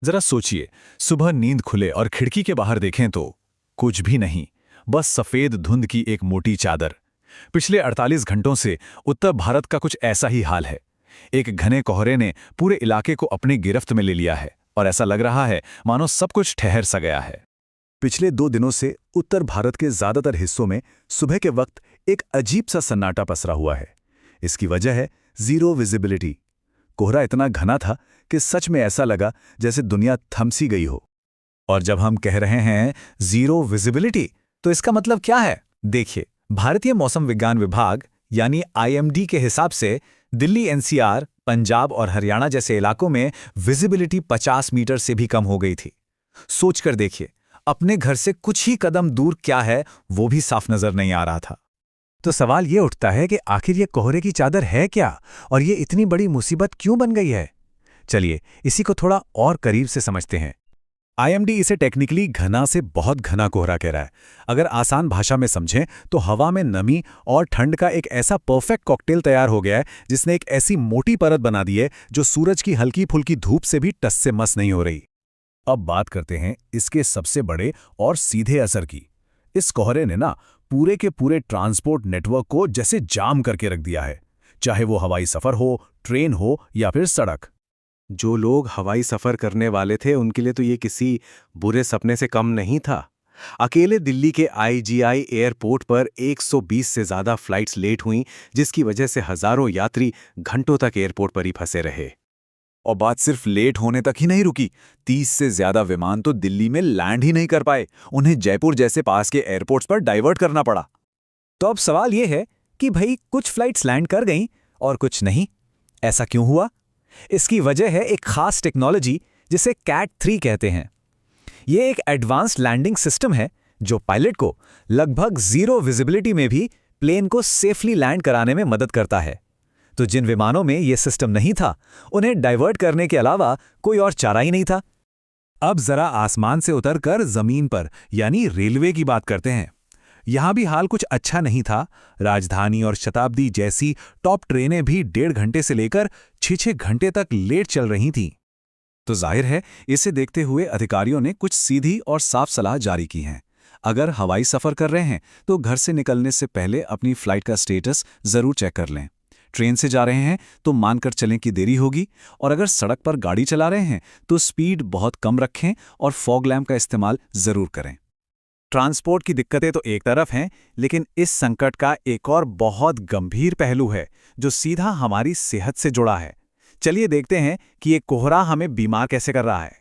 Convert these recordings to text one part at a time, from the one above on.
जरा सोचिए, सुबह नींद खुले और खिड़की के बाहर देखें तो कुछ भी नहीं, बस सफेद धुंध की एक मोटी चादर। पिछले 48 घंटों से उत्तर भारत का कुछ ऐसा ही हाल है। एक घने कोहरे ने पूरे इलाके को अपनी गिरफ्त में ले लिया है और ऐसा लग रहा है मानो सब कुछ ठहर सा गया है। पिछले 2 दिनों से उत्तर भारत के ज्यादातर हिस्सों में सुबह के वक्त एक अजीब सा सन्नाटा पसरा हुआ है। इसकी वजह है जीरो विजिबिलिटी। कोहरा इतना घना था कि सच में ऐसा लगा जैसे दुनिया थम सी गई हो। और जब हम कह रहे हैं जीरो विजिबिलिटी, तो इसका मतलब क्या है? देखिए, भारतीय मौसम विज्ञान विभाग यानी IMD के हिसाब से दिल्ली NCR, पंजाब और हरियाणा जैसे इलाकों में विजिबिलिटी 50 मीटर से भी कम हो गई थी। सोचकर देखिए, अपने घर से कुछ ही कदम दूर क्या है वो भी साफ नजर नहीं आ रहा था। तो सवाल ये उठता है कि आखिर ये कोहरे की चादर है क्या और ये इतनी बड़ी मुसीबत क्यों बन गई है? चलिए इसी को थोड़ा और करीब से समझते हैं। IMD इसे टेक्निकली घना से बहुत घना कोहरा कह रहा है। अगर आसान भाषा में समझें तो हवा में नमी और ठंड का एक ऐसा परफेक्ट कॉकटेल तैयार हो गया है जिसने एक ऐसी मोटी परत बना दी है जो सूरज की हल्की फुल्की धूप से भी टस से मस नहीं हो रही। अब बात करते हैं इसके सबसे बड़े और सीधे असर की। इस कोहरे ने ना पूरे के पूरे ट्रांसपोर्ट नेटवर्क को जैसे जाम करके रख दिया है, चाहे वो हवाई सफर हो, ट्रेन हो या फिर सड़क। जो लोग हवाई सफर करने वाले थे उनके लिए तो ये किसी बुरे सपने से कम नहीं था। अकेले दिल्ली के IGI एयरपोर्ट पर 120 से ज्यादा फ्लाइट्स लेट हुईं, जिसकी वजह से हजारों यात्री घंटों तक एयरपोर्ट पर ही फंसे रहे। और बात सिर्फ लेट होने तक ही नहीं रुकी, 30 से ज्यादा विमान तो दिल्ली में लैंड ही नहीं कर पाए। उन्हें जयपुर जैसे पास के एयरपोर्ट्स पर डाइवर्ट करना पड़ा। तो अब सवाल यह है कि भाई कुछ फ्लाइट्स लैंड कर गईं और कुछ नहीं। ऐसा क्यों हुआ? इसकी वजह है एक खास टेक्नोलॉजी जिसे कैट 3 कहते हैं। यह एक एडवांस्ड लैंडिंग सिस्टम है जो पायलट को लगभग जीरो विजिबिलिटी में भी प्लेन को सेफली लैंड कराने में मदद करता है। तो जिन विमानों में यह सिस्टम नहीं था, उन्हें डाइवर्ट करने के अलावा कोई और चारा ही नहीं था। अब जरा आसमान से उतरकर जमीन पर यानी रेलवे की बात करते हैं। यहां भी हाल कुछ अच्छा नहीं था। राजधानी और शताब्दी जैसी टॉप ट्रेनें भी 1.5 घंटे से लेकर 6-6 घंटे तक लेट चल रही थीं। तो जाहिर है इसे देखते हुए अधिकारियों ने कुछ सीधी और साफ सलाह जारी की है। अगर हवाई सफर कर रहे हैं तो घर से निकलने से पहले अपनी फ्लाइट का स्टेटस जरूर चेक कर लें। ट्रेन से जा रहे हैं तो मानकर चलें कि देरी होगी, और अगर सड़क पर गाड़ी चला रहे हैं तो स्पीड बहुत कम रखें और फॉग लैम्प का इस्तेमाल जरूर करें। ट्रांसपोर्ट की दिक्कतें तो एक तरफ हैं, लेकिन इस संकट का एक और बहुत गंभीर पहलू है जो सीधा हमारी सेहत से जुड़ा है। चलिए देखते हैं कि ये कोहरा हमें बीमार कैसे कर रहा है।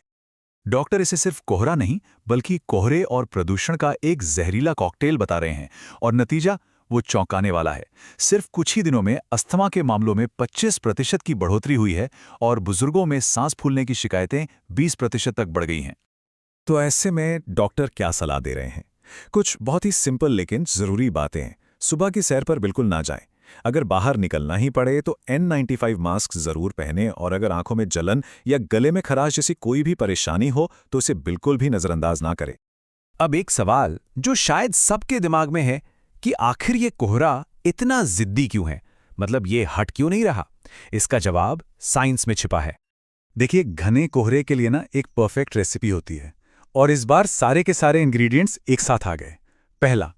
डॉक्टर इसे सिर्फ कोहरा नहीं बल्कि कोहरे और प्रदूषण का एक जहरीला कॉकटेल बता रहे हैं, और नतीजा वो चौंकाने वाला है। सिर्फ कुछ ही दिनों में अस्थमा के मामलों में 25% की बढ़ोतरी हुई है और बुजुर्गों में सांस फूलने की शिकायतें 20% तक बढ़ गई हैं। तो ऐसे में डॉक्टर क्या सलाह दे रहे हैं? कुछ बहुत ही सिंपल लेकिन जरूरी बातें हैं। सुबह की सैर पर बिल्कुल ना जाएं। अगर बाहर निकलना ही पड़े तो N95 मास्क जरूर पहनें, और अगर आंखों में जलन या गले में खराश जैसी कोई भी परेशानी हो तो उसे बिल्कुल भी नजरअंदाज ना करें। अब एक सवाल जो शायद सबके दिमाग में है कि आखिर ये कोहरा इतना जिद्दी क्यों है, मतलब ये हट क्यों नहीं रहा? इसका जवाब साइंस में छिपा है। देखिए, घने कोहरे के लिए ना एक परफेक्ट रेसिपी होती है, और इस बार सारे के सारे इंग्रेडिएंट्स एक साथ आ गए। पहला,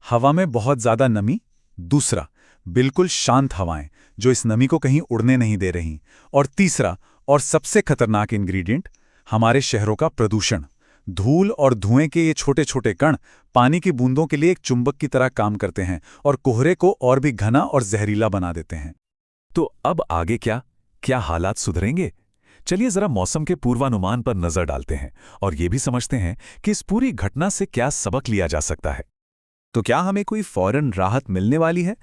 हवा में बहुत ज्यादा नमी। दूसरा, बिल्कुल शांत हवाएं जो इस नमी को कहीं उड़ने नहीं दे रही। और तीसरा और सबसे खतरनाक इंग्रेडिएंट, हमारे शहरों का प्रदूषण। धूल और धुएं के ये छोटे छोटे कण पानी की बूंदों के लिए एक चुंबक की तरह काम करते हैं और कोहरे को और भी घना और जहरीला बना देते हैं। तो अब आगे क्या हालात सुधरेंगे? चलिए जरा मौसम के पूर्वानुमान पर नजर डालते हैं और ये भी समझते हैं कि इस पूरी घटना से क्या सबक लिया जा सकता है। तो क्या हमें कोई फौरन राहत मिलने वाली है?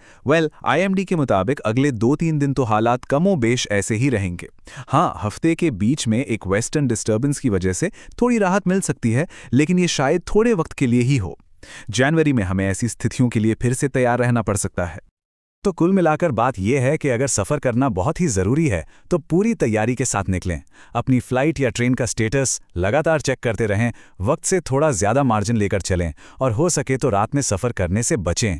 IMD के मुताबिक अगले 2-3 दिन तो हालात कमोबेश ऐसे ही रहेंगे। हाँ, हफ्ते के बीच में एक वेस्टर्न डिस्टर्बेंस की वजह से थोड़ी राहत मिल सकती है, लेकिन ये शायद थोड़े वक्त के लिए ही हो। जनवरी में हमें ऐसी स्थितियों के लिए फिर से तैयार रहना पड़ सकता है। तो कुल मिलाकर बात यह है कि अगर सफ़र करना बहुत ही ज़रूरी है तो पूरी तैयारी के साथ निकलें। अपनी फ्लाइट या ट्रेन का स्टेटस लगातार चेक करते रहें, वक्त से थोड़ा ज़्यादा मार्जिन लेकर चलें, और हो सके तो रात में सफ़र करने से बचें।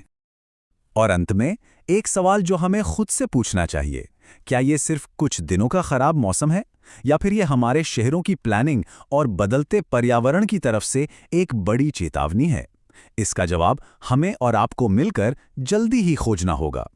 और अंत में एक सवाल जो हमें खुद से पूछना चाहिए क्या ये सिर्फ कुछ दिनों का खराब मौसम है, या फिर ये हमारे शहरों की प्लानिंग और बदलते पर्यावरण की तरफ से एक बड़ी चेतावनी है? इसका जवाब हमें और आपको मिलकर जल्दी ही खोजना होगा।